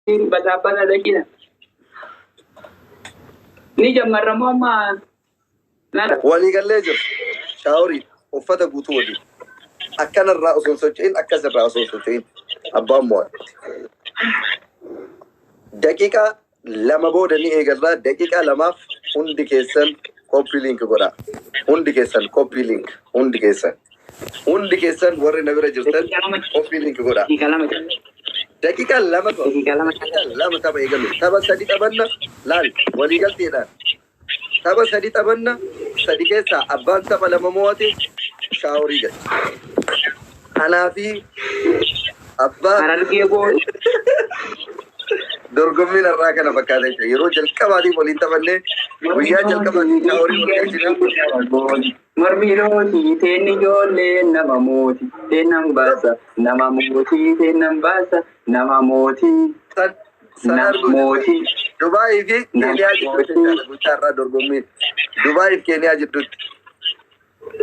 Bata dakina. Ni jammarra mamma. Wali galee jiru. Shaawori uffata guutuu waliin. Akkanarraa osoo socho'in akkasirraa osoo socho'in abbaan mo'atti. Daqiiqaa lama booda ni eegalraa. Daqiiqaa lamaaf hundi keessan copy link godha. Hundi keessan copy link. Hundi keessan warri na bira jirtan copy link godha. Daqiiqaa lama tapha eegalu. Tapha sadi taphanna laal walii galteedhaan. Tapha sadi taphanna sadi keessaa abbaan tapha lama mo'ate shaaworii gadi. Kanaafi abbaan dorgommiin irraa kana fakkaata jechuudha. Yeroo jalqabaatiif waliin taphannee guyyaa jalqabaatiif shaaworii waliin Mormirooti teenni ijoollee nama mooti teennan baasa nama mooti teennan baasa nama mooti mooti. Dubaayii fi Keeniyaa jidduutti guyyaarraa dorgommiin. Dubaayii fi Keeniyaa jidduutti.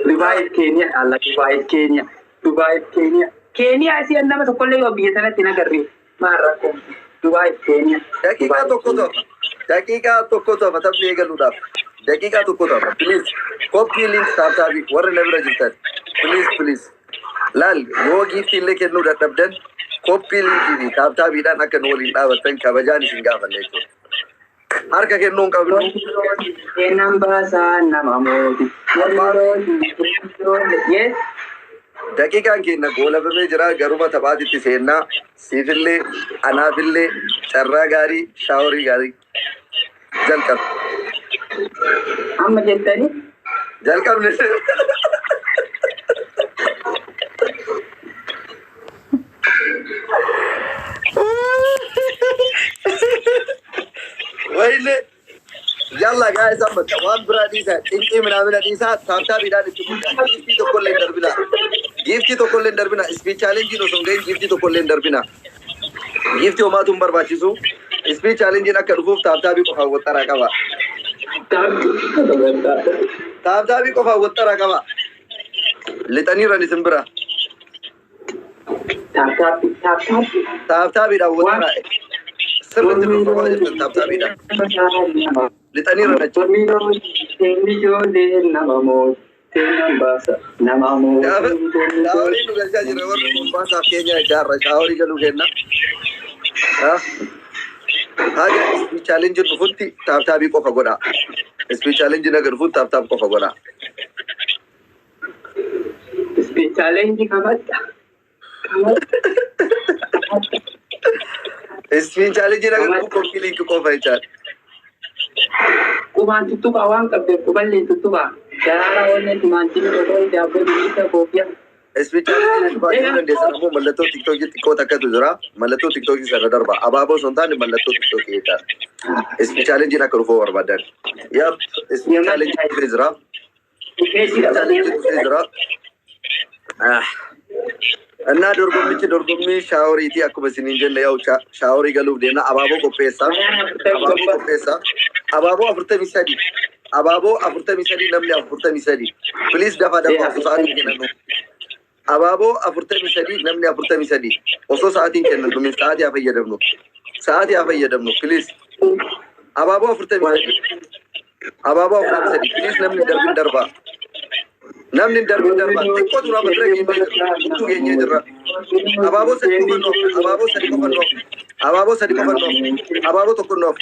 Dubaayii fi Keeniyaa alla Dubaayii fi Keeniyaa Dubaayii fi Keeniyaa Keeniyaa isii nama tokkollee yoo biyya sanatti hin agarre maal rakkoo Dubaayii fi Keeniyaa. Daqiiqaa tokko tofa taphni eegaluudhaaf. Daqiiqaa tokko tofa. Please copy link taaptaabii warri na bira jirtan. Please. Laal yoo giiftii illee kennuu dadhabdan copy linkii fi taaptaabiidhaan akka nu waliin dhaabattan kabajaan isin gaafanne jechuudha. Harka kennuu hin qabnu. Teennan baasaa nama mooti. Daqiiqaan keenya goolabamee jira garuma taphaatitti seennaa siifillee anaafillee carraa gaarii shaaworii gaarii jalqabe. Amma jettani? Jalqabne. Wayne yalla guys amma waan biraa dhiisaa xinqii minamina dhiisaa taaptaabiidhaan itti mul'ata. Giftii tokkollee hin darbina. Speech challenge osoo hin gahin giftii tokkollee hin darbina. Giftii homaatu hin barbaachisu. Speech challenge akka dhufuuf taaptaabii qofaan waxxaraa qaba. Taaptaabii qofaan waxxaraa qaba. Lixaniirran isin bira. Taaptaabiidhaan waxxaraa. Sirriitti dhuunfaa jirtan taaptaabiidhaan. Lixaniirran achi. Shaaworii nu galchaa jira warri kubbaasaaf keenya ijaarra shaaworii galuu kenna. Haga speech challenge dhufutti taaptaabii qofa godha. Speech challenge naga dhufutti taaptaab qofa godha. Speech challenge kabadda. Speech challenge naga dhufu copy link qofa jechaadha. Kubaan tuttuqaa waan qabdeef quballee tuttuqaa. Daraaraa oollee timaantiin tokko daabboo dubbisa koofiyaa. Speech challenge baay'ee dandeessan ammoo mallattoo tiktookii xiqqoo takkatu jira. Mallattoo tiktookii sana darba. Abaaboo osoo hin taane mallattoo tiktookii jechaadha. Speech challenge akka dhufuu barbaadan. Yap speech challenge dhufee jira. እና dorgommii shaaworiiti akkuma isiniin jenne yaa'u shaaworii galuuf deemna abaaboo qopheessa abaaboo 43 abaaboo 43 namni 43 please dafa sa'aatiin kennu abaaboo 43 namni 43 osoo sa'aatiin kennu min sa'aatii haa fayyadamnu please abaaboo 43 please namni darba namni darbin xiqqoo dura madira keenya jirra. Abaaboo sadi abaaboo tokko noof.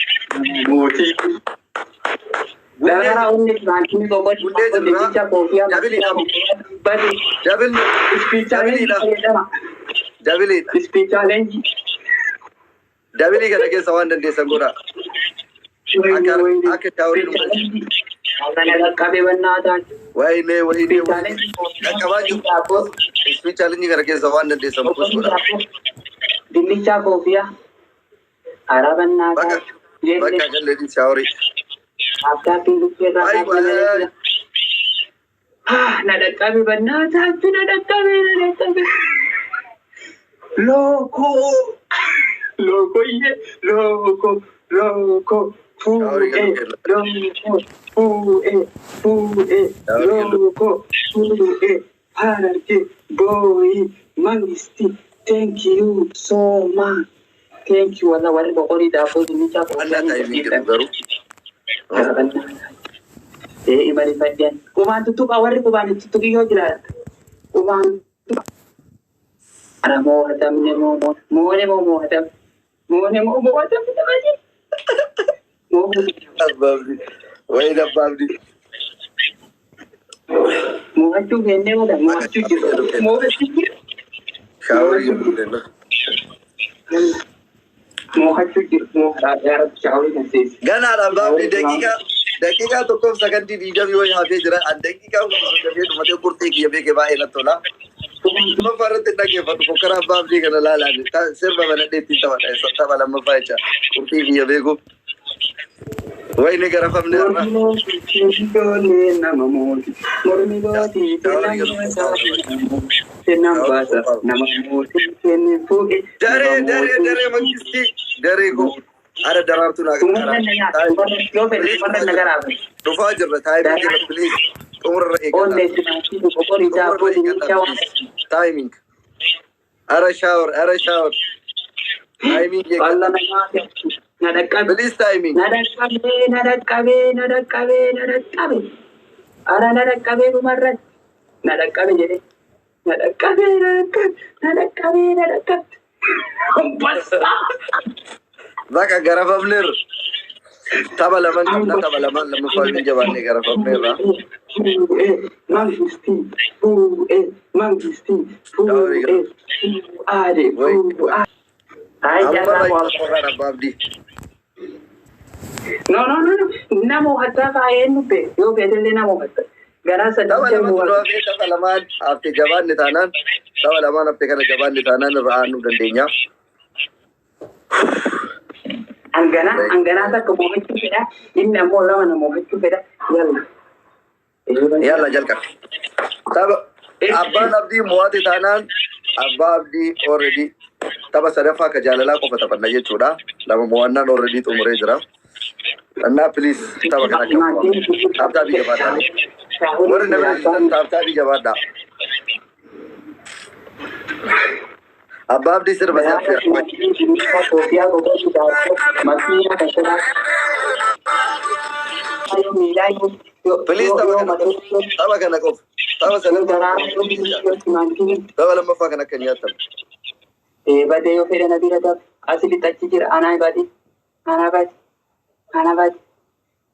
Dabiliidha kana keessa waan dandeessan godha. Akka shaaworii Wayne qaqqabaa jiru. Speech challenge kana keessa waan dandeessan godha. Dinnicha koofiyaa. Arabannaa. Bakka galleetiin shaaworii. Abdaabbiin dukkeerraa. Na dhaqqabe bannaataatti na dhaqqabe. Looko. Hararge boy, Mangisti, thank you so much. thank you wala warri boqorii daafoo dinnichaa Anna timing itu baru. imali fadhiyan qubaan tuttuqaa warri qubaan tuttuqii yoo jiraat qubaan ara moohatamne moohatamne tabaji Ababdi. Wait ababdi. moohachuu kennee wala moohachuu jiru moohachuu jiru Shower gitu deh. moohachuu jiru moohadhaa shaawii kan seesi Gana ababdi dakika tokkoof sagantii 20 yoo yaafee jira. Dakika tokkoof mate kurtii kiyya beekee baay'ee natti tola. Tuma farratti dhaggeeffatu fokkara ababdi kana laalaan sirba mana dheetti tapha lammaffaa jecha kurtii kiyya beeku. Wayne garafamne irra. Dare mangisti dare ko ada darartu na Tufa jirra timing jirra please umurra timing ara shower timing please timing nadaqabe ara nadaqabe kumarrat nadaqabe jede nadaqabe basta Zaka garafamne Taba laman lama falmi jabanne garafamne ra mangisti Babdi. No. Namo hatta faayenu pe. Yo bedelle namo hatta. Gara sadaqe mo. Taba laman afte jabanne tanan. Taba laman afte kana jabanne tanan ra'anu dandeenya. Angana takka mo'achuu fedha. Inni ammoo lama na mo'achuu fedha. Yalla jalqa. Taba abbaan abdii mo'ate taanaan abbaa abdii already taba sadaffaa ka jaalalaa qofa taphanna jechuudha. Lama mo'annaan already xumuree jira. Annaa please taba kana qabu. Taabtaabii jabaadhaa. Warri namni taabtaabii jabaadhaa. Abbaa abdii sirba saffira. Please taba kana qofa. Taba sadaffaa. Taba lammaffaa kana akka nyaatamu. Badee yoo fedhan abira dab asii achi jira anaa baati.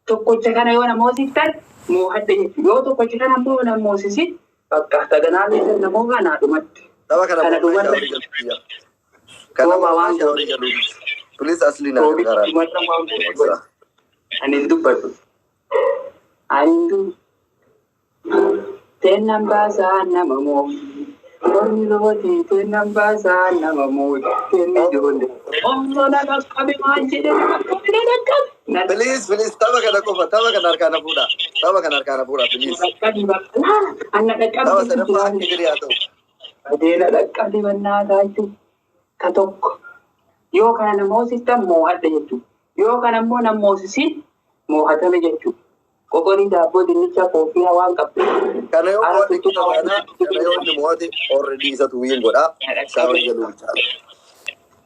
Tokkocha kana yoo na moosiftan moohadde jechuudha. Yoo tokkocha kana immoo na moosisi bakka saganaa keessatti namoo kanaa dhumatti. Taba kana dhumatti. Kana waan shawari galu. Please asli na gara. Anin dubbatu. Tennan baasa nama moo. Ormi looti tennan baasa nama moo. Tenni jolle. Omno na qabe maan jedhe qabe. Please taba kana qofa taba kana harkaana fuudha. Taba kana harkaana fuudha please. Anna dhaqqabe. Taba sadaffaa akka gadi haa ta'u. Adeena dhaqqabe bannaa taatu. Ka tokko. Yoo kana namoosistan moohadda jechuudha. Yoo kana immoo namoosisi moohatame jechuudha. Qoqorii daabboo dinnichaa koofii waan qabdu. Kana yoo mo'ate kita kana yoo inni mo'ate already isa tuwiyyin godhaa. Shawari galuu bichaadha.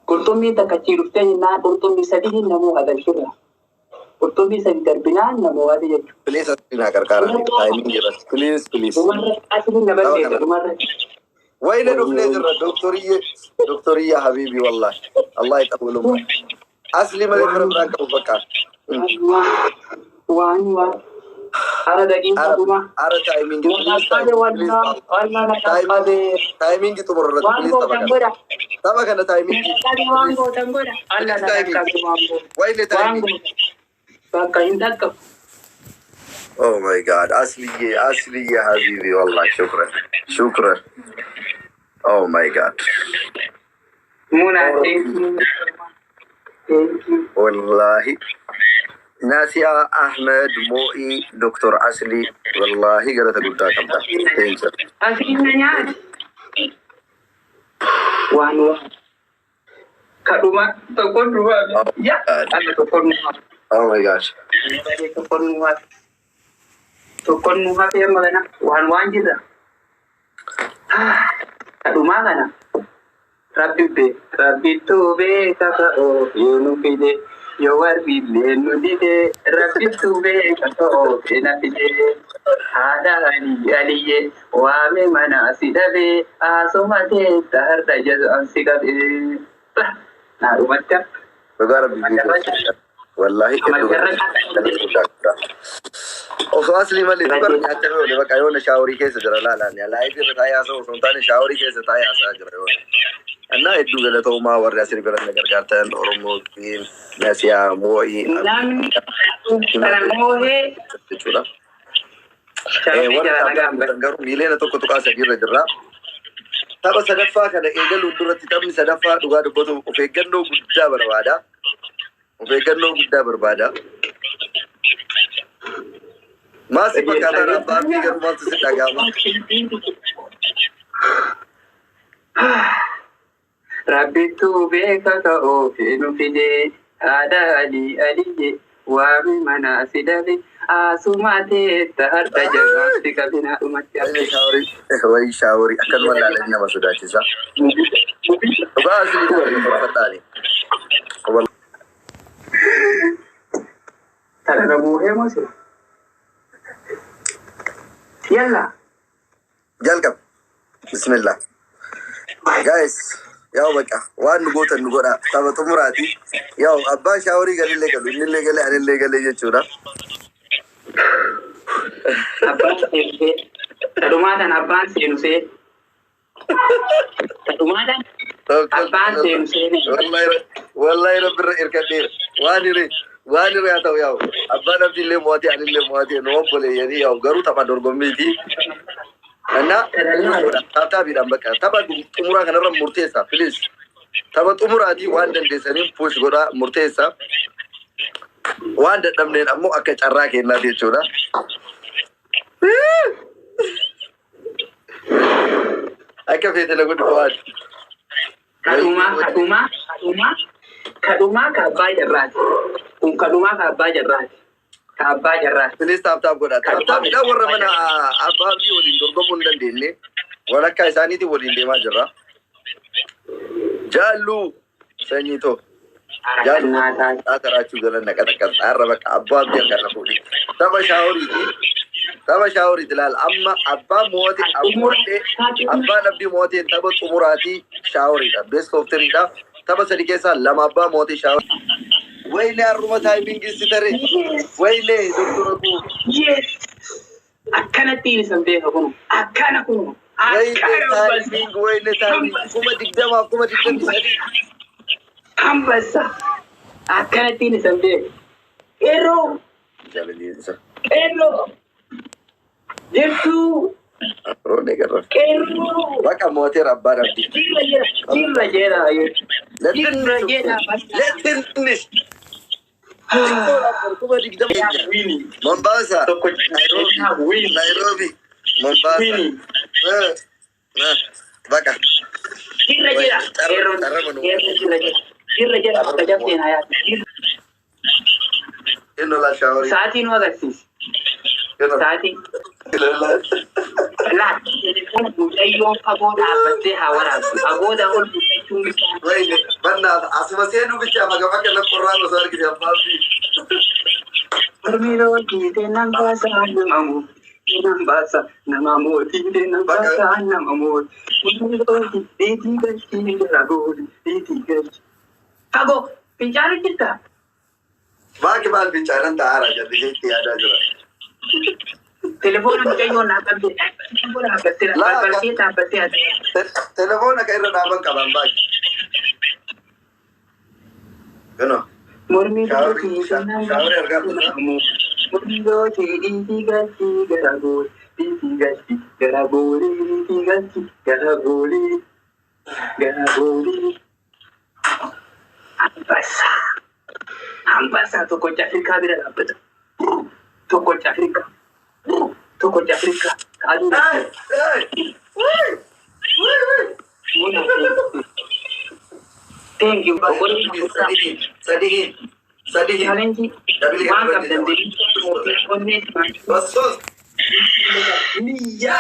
Qurxummii takkachii dhuftee jennaan qurxummii sadii namuu hagalchirra. Qurxummii sadii darbinaan namuu haati jechuudha. Please asliin qarqara. Timing jirras. Please. Dhumarra asliin naballeedha dhumarra. Wayne dhufnee jirra doktoriyya habiibii wallahi. Allah iqabulum. Asli malee fira biraan qabu bakka. Waan. Ara daqiiqa dhuma. Ara timing. Timing xumurarratti please taba kana. Taba kana timing. Waan gootan godha. Allah na dhaqqabe waan godha. Wayne timing. Bakka hin dhaqqabu. Oh my God. Asli habibi wallahi shukran. Oh my God. Muna thank you. Wallahi. Nasia Ahmed Moi Dr. Asli wallahi galata guddaa qabda. Thank you. Asliin na nyaata. Waan. Kaduma tokkoon duwwaa. Yaa. Alla tokkoon duwwaa. Oh my gosh. Tokkoon nuufaa ta'e magana waan jirra. Kadhumaa kana Rabbi tube kakao yenu fide yo warbi lenu dide Rabbi tube kakao ena fide hada aliye wame mana sidabe asomate tarda jazu ansigabe na umatta بقارب والله أصلي ما اللي تبر نحتاج له بقى يونا شاوري كيس جرا لا لا يصير تايا سو سنتاني شاوري كيس تايا ساجرا يونا أنا يدو قال تو ما ورا سير قرن نقدر قارتين أورمو كين ناسيا موي نعم أنا موي تشولا ورا تنقر ميلين تو كتوكا سجير جرا تابا سدفا كذا إيجل ودرة تتم سدفا دوغا دبوتو وفيجنو بدا بربادا وفيجنو بدا بربادا ما سيبك كذا ربا فيجر ما تسيدا جاما Rabbi tube kakao yenu fide hada aliye wame mana sidabe asumate tarda jazu ansigabe na umatta وي شاوري أكن ولا لنا ما سودا كذا بس اللي فتاني والله ترى موه موسى يلا جالكم بسم الله guys ياو بقى وان نقول النقطة تبى تمراتي ياو أبان شاوري قال لي قالوا اللي قال أنا اللي قال لي جتورا Abbaan seensee dhumaadhaan abbaan seensee dhumaadhaan abbaan seensee والله رب الكثير واني يا تو ياو أبان أبدي اللي مواتي عن اللي مواتي نوبل يعني ياو قرو تبى درقميتي أنا تابي دامبك تبى تمرا كنا رم مرتيسا بليز تبى تمراتي وان دندسني بوش غدا مرتيسا وان دمنين أمو أكيد أراكي لا تيجورا أكيد في تلقون فواد kaduma kabbaa jarraati kun kaduma kabbaa jarraati بليز تاب غدا تاب إذا ورا من أبابي ودين درقمون دنديني ولا كايساني تي ودين دي ما جرا جالو سنيتو جالو ترى شو قالنا نكتك عربك أبابي أنا بقولي تبى شاوري دلال أما أبا موتي أبا نبدي موتي تبى أموراتي شاوري ده بس كفتري ده تبى سريكة لما أبا موتي شاوري ويلي الروما تايمينج ستري ويلي دكتوركو akkana tiini samtee kunu akkana kunu ويلي تايمينج كم تقدم سري ambassa akkana tiini samtee ero Yesu روني كرر ero بقى موتي ربنا بدي jirra jera لا تنش مومباسا نيروبي مومباسا بقى jirra jera akka jabteen hayaati إنه لا شاوري sa'aatii nu agarsiisi sa'aatii laa mucayyoon fagoo dhaabbattee haa waraabdu fagooda ol mucachuun bishaan وين بنا أسمسينو بيجا مجمع كنا قرآن وصار كذا فاضي Ormiloo tiitee nan baasa nama mootii nan baasa nama mootii nan baasa nama mootii ormiloo tiitee galchii jala gooli tiitee galchii fagoo fincaana jirta باقي مال بيجانا تارا جد هيك يا دجرا telefoona mucayyoo naa qabde telefoona haqattee balbaltee dhaabbattee تلفونك إذا نابن كمان باقي كنا mormiloo tiitee nan شاوري أرجع mormiloo tiitee galchii jala gooli tiitee galchii jala gooli tiitee galchii jala gooli jala gooli ambasa tokkocha Afrikaa bira dhaabbata tokkocha Afrikaa kaaduu thank you صديقي challenge waan qabdan deebii بس نيا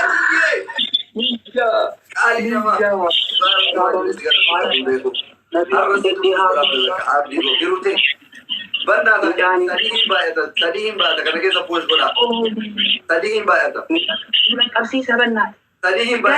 قال يا Qabsiisa bannaa. Tadi himba.